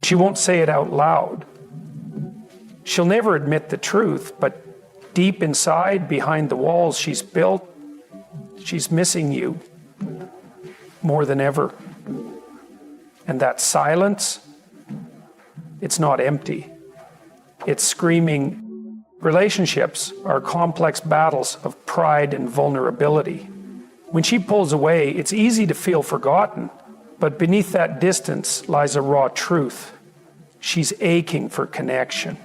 She won't say it out loud. She'll never admit the truth, but deep inside, behind the walls she's built, she's missing you more than ever. And that silence, it's not empty. It's screaming. Relationships are complex battles of pride and vulnerability. When she pulls away, it's easy to feel forgotten, but beneath that distance lies a raw truth. She's aching for connection.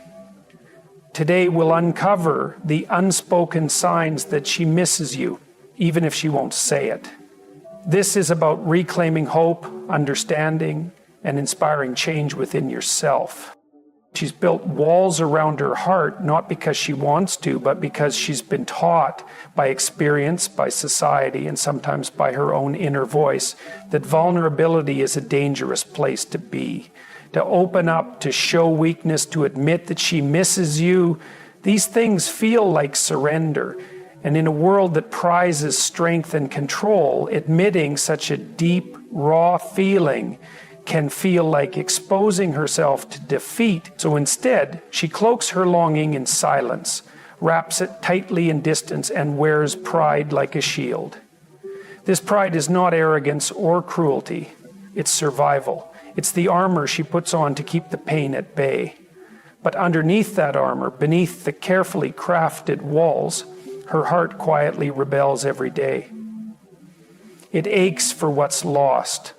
Today we'll uncover the unspoken signs that she misses you, even if she won't say it. This is about reclaiming hope, understanding, and inspiring change within yourself. She's built walls around her heart, not because she wants to, but because she's been taught by experience, by society, and sometimes by her own inner voice, that vulnerability is a dangerous place to be. To open up, to show weakness, to admit that she misses you, these things feel like surrender. And in a world that prizes strength and control, admitting such a deep, raw feeling can feel like exposing herself to defeat. So instead, she cloaks her longing in silence, wraps it tightly in distance, and wears pride like a shield. This pride is not arrogance or cruelty, it's survival. It's the armor she puts on to keep the pain at bay. But underneath that armor, beneath the carefully crafted walls, her heart quietly rebels every day. It aches for what's lost.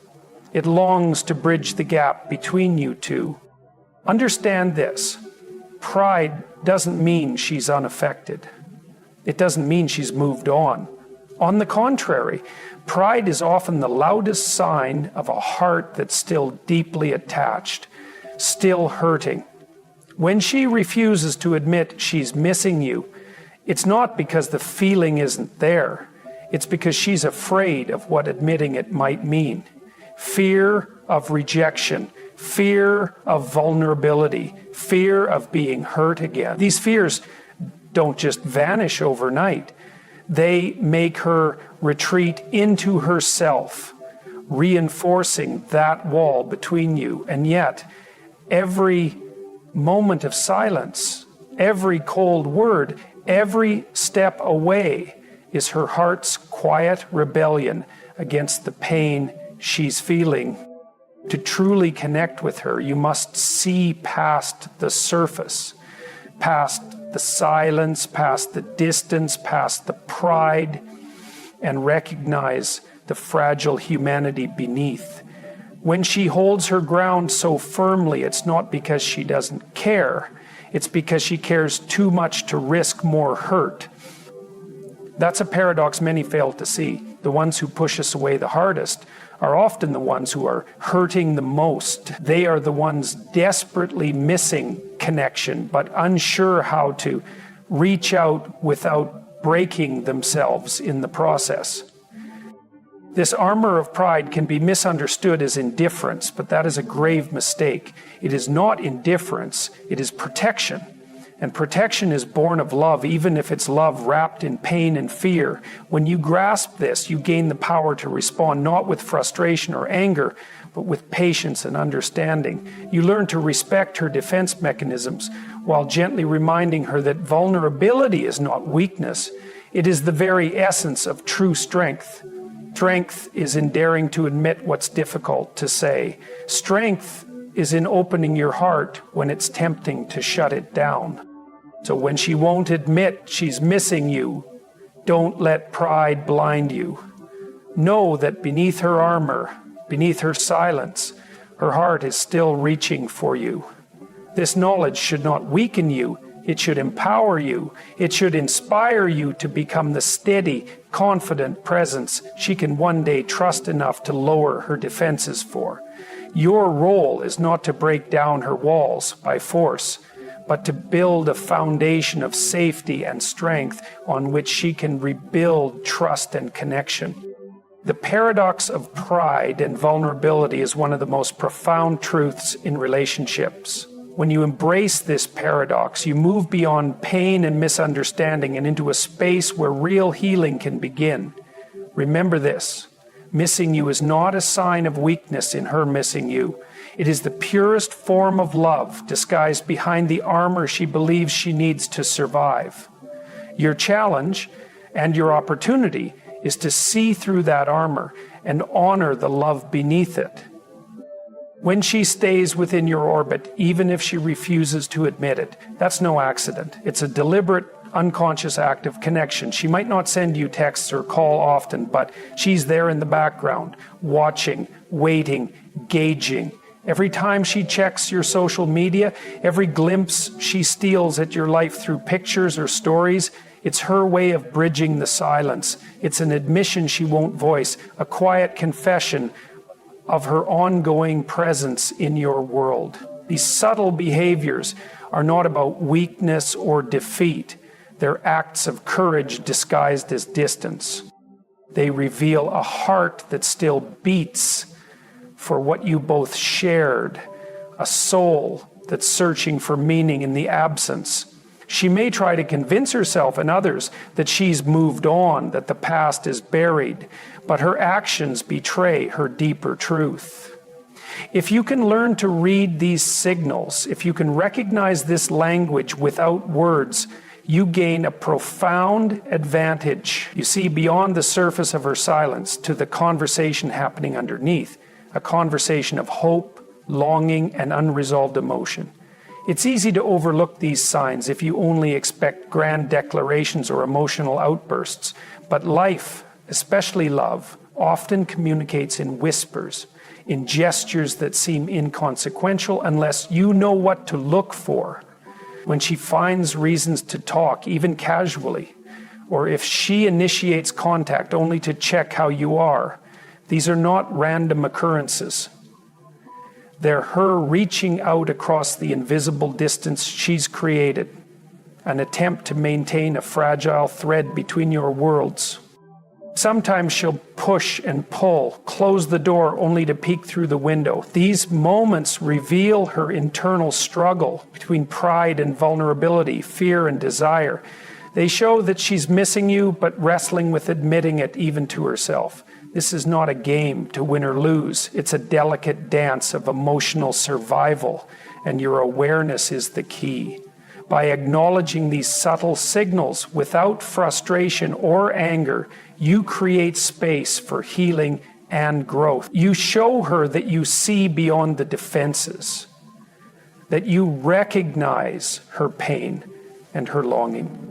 It longs to bridge the gap between you two. Understand this. Pride doesn't mean she's unaffected. It doesn't mean she's moved on. On the contrary, pride is often the loudest sign of a heart that's still deeply attached, still hurting. When she refuses to admit she's missing you, it's not because the feeling isn't there. It's because she's afraid of what admitting it might mean. Fear of rejection, fear of vulnerability, fear of being hurt again. These fears don't just vanish overnight. They make her retreat into herself, reinforcing that wall between you. And yet, every moment of silence, every cold word, every step away is her heart's quiet rebellion against the pain she's feeling. To truly connect with her, you must see past the surface, past the silence, past the distance, past the pride, and recognize the fragile humanity beneath. When she holds her ground so firmly, it's not because she doesn't care. It's because she cares too much to risk more hurt. That's a paradox many fail to see. The ones who push us away the hardest are often the ones who are hurting the most. They are the ones desperately missing connection, but unsure how to reach out without breaking themselves in the process. This armor of pride can be misunderstood as indifference, but that is a grave mistake. It is not indifference, it is protection. And protection is born of love, even if it's love wrapped in pain and fear. When you grasp this, you gain the power to respond not with frustration or anger, but with patience and understanding. You learn to respect her defense mechanisms while gently reminding her that vulnerability is not weakness. It is the very essence of true strength. Strength is in daring to admit what's difficult to say. Strength is in opening your heart when it's tempting to shut it down. So when she won't admit she's missing you, don't let pride blind you. Know that beneath her armor, beneath her silence, her heart is still reaching for you. This knowledge should not weaken you. It should empower you. It should inspire you to become the steady, confident presence she can one day trust enough to lower her defenses for. Your role is not to break down her walls by force, but to build a foundation of safety and strength on which she can rebuild trust and connection. The paradox of pride and vulnerability is one of the most profound truths in relationships. When you embrace this paradox, you move beyond pain and misunderstanding and into a space where real healing can begin. Remember this: missing you is not a sign of weakness in her missing you. It is the purest form of love disguised behind the armor she believes she needs to survive. Your challenge and your opportunity is to see through that armor and honor the love beneath it. When she stays within your orbit, even if she refuses to admit it, that's no accident. It's a deliberate, unconscious act of connection. She might not send you texts or call often, but she's there in the background, watching, waiting, gauging. Every time she checks your social media, every glimpse she steals at your life through pictures or stories, it's her way of bridging the silence. It's an admission she won't voice, a quiet confession of her ongoing presence in your world. These subtle behaviors are not about weakness or defeat. They're acts of courage disguised as distance. They reveal a heart that still beats for what you both shared, a soul that's searching for meaning in the absence. She may try to convince herself and others that she's moved on, that the past is buried, but her actions betray her deeper truth. If you can learn to read these signals, if you can recognize this language without words, you gain a profound advantage. You see beyond the surface of her silence to the conversation happening underneath, a conversation of hope, longing, and unresolved emotion. It's easy to overlook these signs if you only expect grand declarations or emotional outbursts, but life, especially love, often communicates in whispers, in gestures that seem inconsequential unless you know what to look for. When she finds reasons to talk, even casually, or if she initiates contact only to check how you are, these are not random occurrences. They're her reaching out across the invisible distance she's created, an attempt to maintain a fragile thread between your worlds. Sometimes she'll push and pull, close the door only to peek through the window. These moments reveal her internal struggle between pride and vulnerability, fear and desire. They show that she's missing you, but wrestling with admitting it even to herself. This is not a game to win or lose. It's a delicate dance of emotional survival, and your awareness is the key. By acknowledging these subtle signals without frustration or anger, you create space for healing and growth. You show her that you see beyond the defenses, that you recognize her pain and her longing.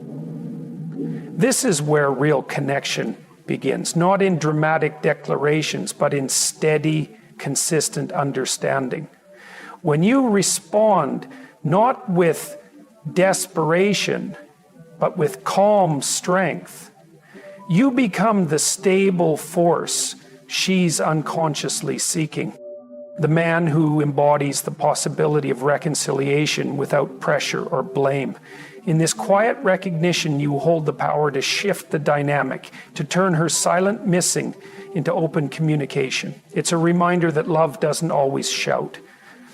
This is where real connection begins, not in dramatic declarations, but in steady, consistent understanding. When you respond not with desperation, but with calm strength, you become the stable force she's unconsciously seeking. The man who embodies the possibility of reconciliation without pressure or blame. In this quiet recognition, you hold the power to shift the dynamic, to turn her silent missing into open communication. It's a reminder that love doesn't always shout.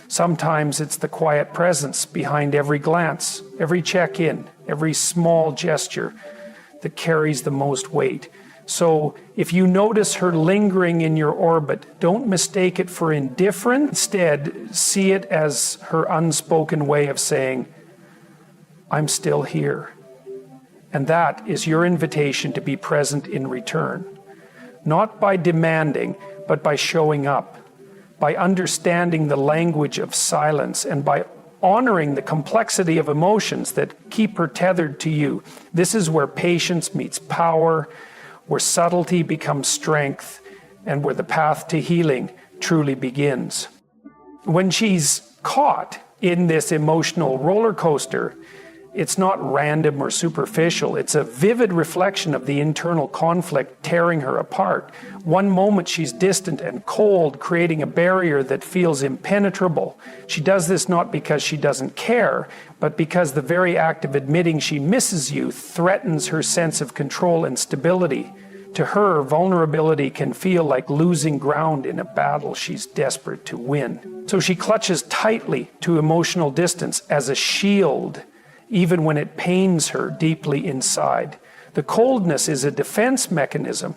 Sometimes it's the quiet presence behind every glance, every check-in, every small gesture that carries the most weight. So if you notice her lingering in your orbit, don't mistake it for indifference. Instead, see it as her unspoken way of saying, I'm still here. And that is your invitation to be present in return. Not by demanding, but by showing up, by understanding the language of silence, and by honoring the complexity of emotions that keep her tethered to you. This is where patience meets power, where subtlety becomes strength, and where the path to healing truly begins. When she's caught in this emotional roller coaster, it's not random or superficial. It's a vivid reflection of the internal conflict tearing her apart. One moment she's distant and cold, creating a barrier that feels impenetrable. She does this not because she doesn't care, but because the very act of admitting she misses you threatens her sense of control and stability. To her, vulnerability can feel like losing ground in a battle she's desperate to win. So she clutches tightly to emotional distance as a shield, even when it pains her deeply inside. The coldness is a defense mechanism,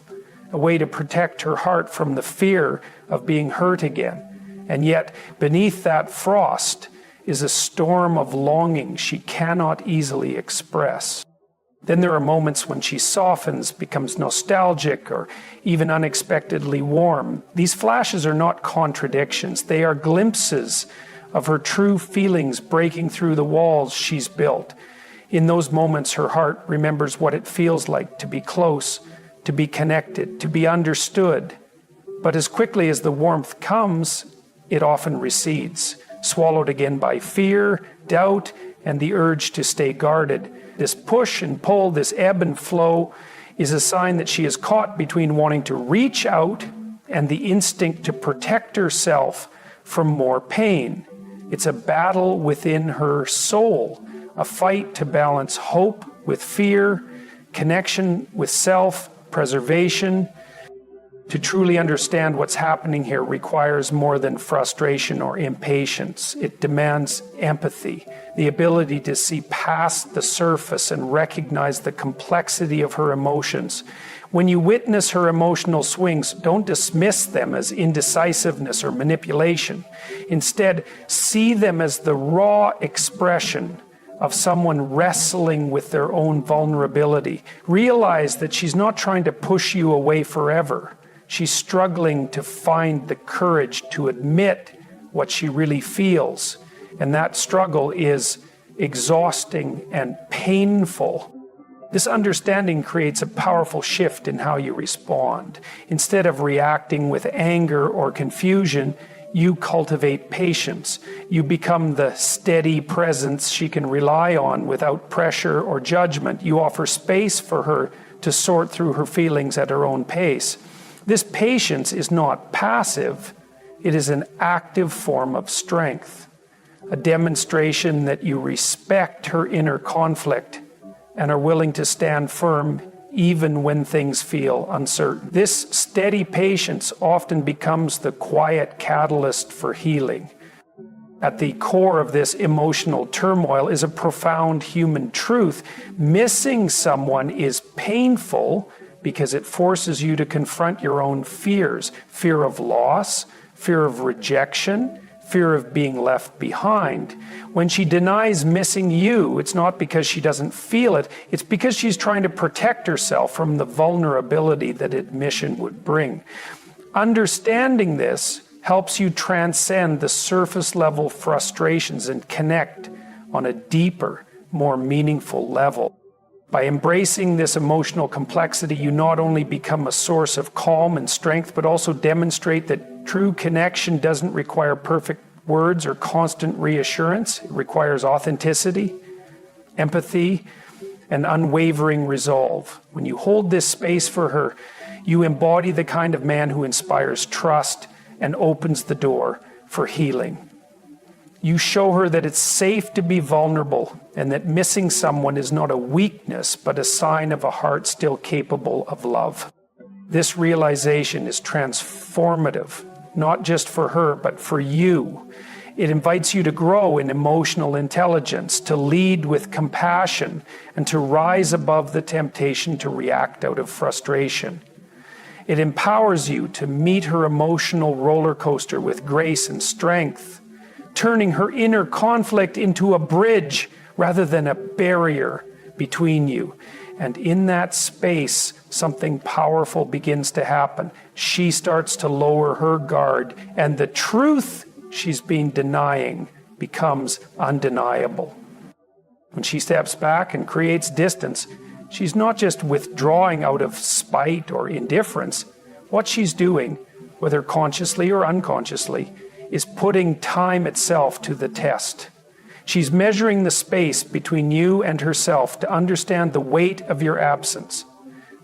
a way to protect her heart from the fear of being hurt again. And yet, beneath that frost is a storm of longing she cannot easily express. Then there are moments when she softens, becomes nostalgic, or even unexpectedly warm. These flashes are not contradictions. They are glimpses of her true feelings breaking through the walls she's built. In those moments, her heart remembers what it feels like to be close, to be connected, to be understood. But as quickly as the warmth comes, it often recedes, swallowed again by fear, doubt, and the urge to stay guarded. This push and pull, this ebb and flow, is a sign that she is caught between wanting to reach out and the instinct to protect herself from more pain. It's a battle within her soul, a fight to balance hope with fear, connection with self, preservation. To truly understand what's happening here requires more than frustration or impatience. It demands empathy, the ability to see past the surface and recognize the complexity of her emotions. When you witness her emotional swings, don't dismiss them as indecisiveness or manipulation. Instead, see them as the raw expression of someone wrestling with their own vulnerability. Realize that she's not trying to push you away forever. She's struggling to find the courage to admit what she really feels. And that struggle is exhausting and painful. This understanding creates a powerful shift in how you respond. Instead of reacting with anger or confusion, you cultivate patience. You become the steady presence she can rely on without pressure or judgment. You offer space for her to sort through her feelings at her own pace. This patience is not passive. It is an active form of strength, a demonstration that you respect her inner conflict and are willing to stand firm even when things feel uncertain. This steady patience often becomes the quiet catalyst for healing. At the core of this emotional turmoil is a profound human truth. Missing someone is painful because it forces you to confront your own fears. Fear of loss, fear of rejection, fear of being left behind. When she denies missing you, it's not because she doesn't feel it, it's because she's trying to protect herself from the vulnerability that admission would bring. Understanding this helps you transcend the surface level frustrations and connect on a deeper, more meaningful level. By embracing this emotional complexity, you not only become a source of calm and strength, but also demonstrate that true connection doesn't require perfect words or constant reassurance. It requires authenticity, empathy, and unwavering resolve. When you hold this space for her, you embody the kind of man who inspires trust and opens the door for healing. You show her that it's safe to be vulnerable and that missing someone is not a weakness, but a sign of a heart still capable of love. This realization is transformative, not just for her, but for you. It invites you to grow in emotional intelligence, to lead with compassion, and to rise above the temptation to react out of frustration. It empowers you to meet her emotional roller coaster with grace and strength, turning her inner conflict into a bridge rather than a barrier between you. And in that space, something powerful begins to happen. She starts to lower her guard, and the truth she's been denying becomes undeniable. When she steps back and creates distance, she's not just withdrawing out of spite or indifference. What she's doing, whether consciously or unconsciously, is putting time itself to the test. She's measuring the space between you and herself to understand the weight of your absence.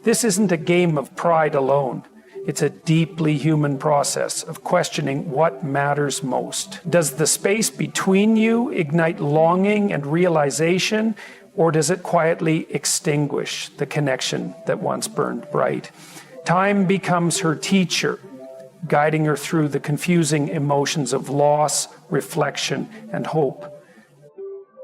This isn't a game of pride alone. It's a deeply human process of questioning what matters most. Does the space between you ignite longing and realization, or does it quietly extinguish the connection that once burned bright? Time becomes her teacher, guiding her through the confusing emotions of loss, reflection, and hope.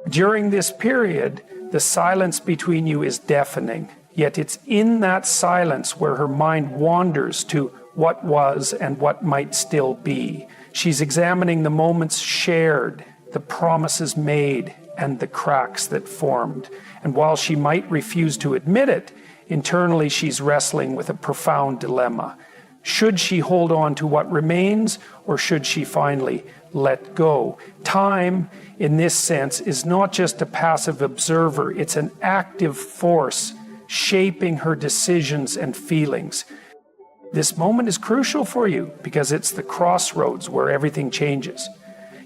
During this period, the silence between you is deafening, yet it's in that silence where her mind wanders to what was and what might still be, She's examining the moments shared, the promises made, and the cracks that formed. And while she might refuse to admit it, internally she's wrestling with a profound dilemma. Should she hold on to what remains, or should she finally let go? Time, in this sense, is not just a passive observer, it's an active force shaping her decisions and feelings. This moment is crucial for you because it's the crossroads where everything changes.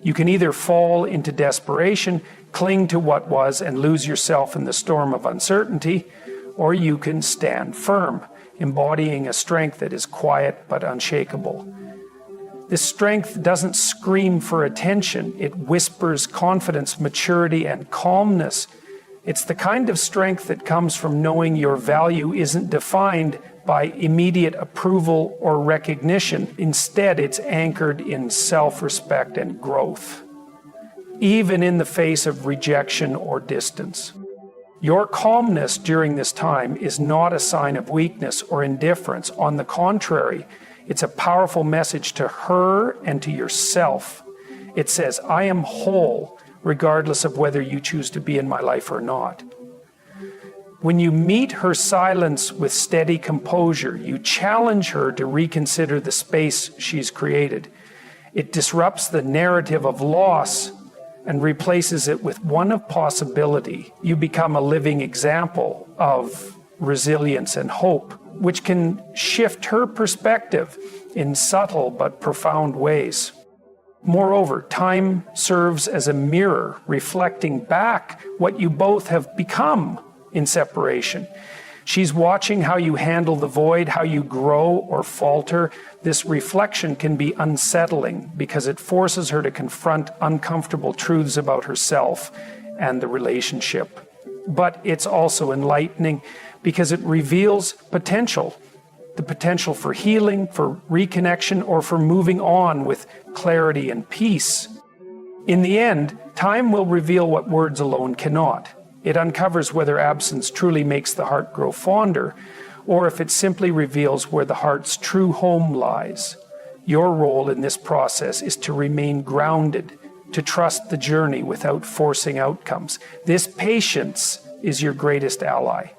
You can either fall into desperation, cling to what was, and lose yourself in the storm of uncertainty, or you can stand firm, embodying a strength that is quiet but unshakable. This strength doesn't scream for attention. It whispers confidence, maturity, and calmness. It's the kind of strength that comes from knowing your value isn't defined by immediate approval or recognition. Instead, it's anchored in self-respect and growth, even in the face of rejection or distance. Your calmness during this time is not a sign of weakness or indifference. On the contrary, it's a powerful message to her and to yourself. It says, I am whole, regardless of whether you choose to be in my life or not. When you meet her silence with steady composure, you challenge her to reconsider the space she's created. It disrupts the narrative of loss and replaces it with one of possibility. You become a living example of resilience and hope, which can shift her perspective in subtle but profound ways. Moreover, time serves as a mirror, reflecting back what you both have become in separation. She's watching how you handle the void, how you grow or falter. This reflection can be unsettling because it forces her to confront uncomfortable truths about herself and the relationship. But it's also enlightening because it reveals potential, the potential for healing, for reconnection, or for moving on with clarity and peace. In the end, time will reveal what words alone cannot. It uncovers whether absence truly makes the heart grow fonder, or if it simply reveals where the heart's true home lies. Your role in this process is to remain grounded, to trust the journey without forcing outcomes. This patience is your greatest ally.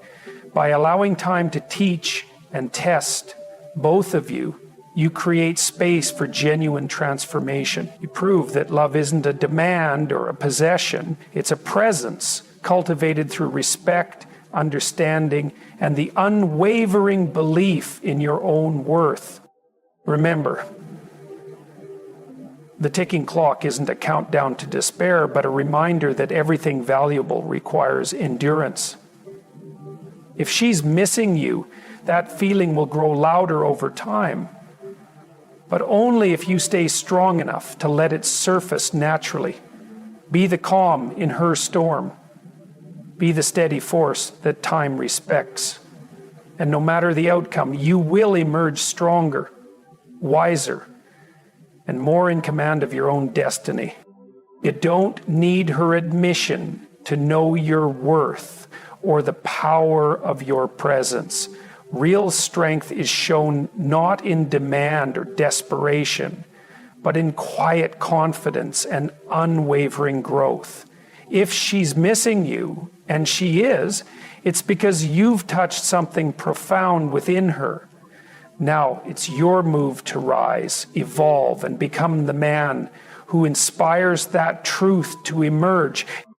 By allowing time to teach and test both of you, you create space for genuine transformation. You prove that love isn't a demand or a possession, it's a presence cultivated through respect, understanding, and the unwavering belief in your own worth. Remember, the ticking clock isn't a countdown to despair, but a reminder that everything valuable requires endurance. If she's missing you, that feeling will grow louder over time, but only if you stay strong enough to let it surface naturally. Be the calm in her storm. Be the steady force that time respects. And no matter the outcome, you will emerge stronger, wiser, and more in command of your own destiny. You don't need her admission to know your worth or the power of your presence. Real strength is shown not in demand or desperation, but in quiet confidence and unwavering growth. If she's missing you, and she is, it's because you've touched something profound within her. Now it's your move to rise, evolve, and become the man who inspires that truth to emerge.